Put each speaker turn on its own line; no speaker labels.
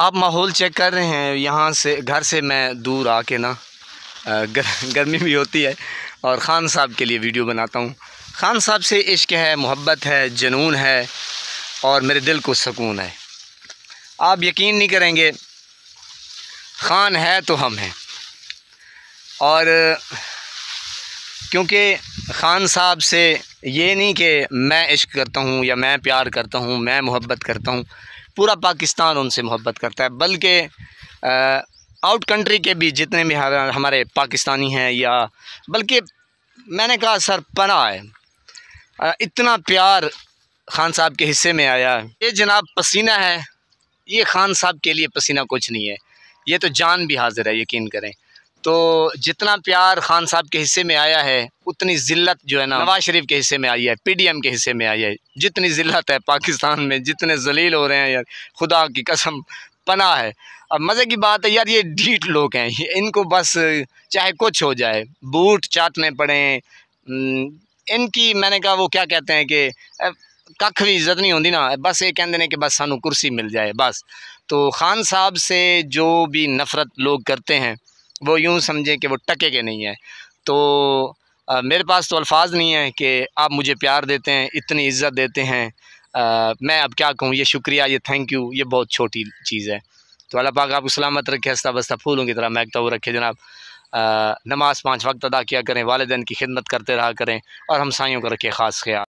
आप माहौल चेक कर रहे हैं। यहाँ से घर से मैं दूर आके ना गर्मी भी होती है और ख़ान साहब के लिए वीडियो बनाता हूँ। ख़ान साहब से इश्क है, मोहब्बत है, जुनून है और मेरे दिल को सुकून है। आप यकीन नहीं करेंगे, ख़ान है तो हम हैं। और क्योंकि ख़ान साहब से ये नहीं कि मैं इश्क करता हूँ या मैं प्यार करता हूँ, मैं मोहब्बत करता हूँ, पूरा पाकिस्तान उनसे मोहब्बत करता है। बल्कि आउट कंट्री के भी जितने भी हमारे पाकिस्तानी हैं, या बल्कि मैंने कहा सरपना है, इतना प्यार ख़ान साहब के हिस्से में आया। ये जनाब पसीना है, ये ख़ान साहब के लिए पसीना कुछ नहीं है, ये तो जान भी हाजिर है, यकीन करें। तो जितना प्यार ख़ान साहब के हिस्से में आया है, उतनी ज़िल्लत जो है ना नवाज शरीफ के हिस्से में आई है, पीडीएम के हिस्से में आई है। जितनी ज़िल्लत है पाकिस्तान में, जितने जलील हो रहे हैं यार, खुदा की कसम पनाह है। अब मज़े की बात है यार, ये ढीठ लोग हैं, इनको बस चाहे कुछ हो जाए, बूट चाटने पड़ें, इनकी मैंने कहा वो क्या कहते हैं कि कख भी इज्जत नहीं होती ना, बस ये कहते हैं कि बस सानू कुर्सी मिल जाए बस। तो ख़ान साहब से जो भी नफ़रत लोग करते हैं वो यूँ समझें कि वो टके के नहीं है। तो मेरे पास तो अल्फाज नहीं है कि आप मुझे प्यार देते हैं, इतनी इज़्ज़त देते हैं, मैं अब क्या कहूँ। ये शुक्रिया, ये थैंक यू, ये बहुत छोटी चीज़ है। तो अल्लाह पाक आपको सलामत रखे, हंसता बसता फूलों की तरह महकता हुआ रखे जनाब। नमाज़ 5 वक्त अदा किया करें, वालिदैन की खिदमत करते रहा करें और हमसायों को रखे ख़ास ख्याल।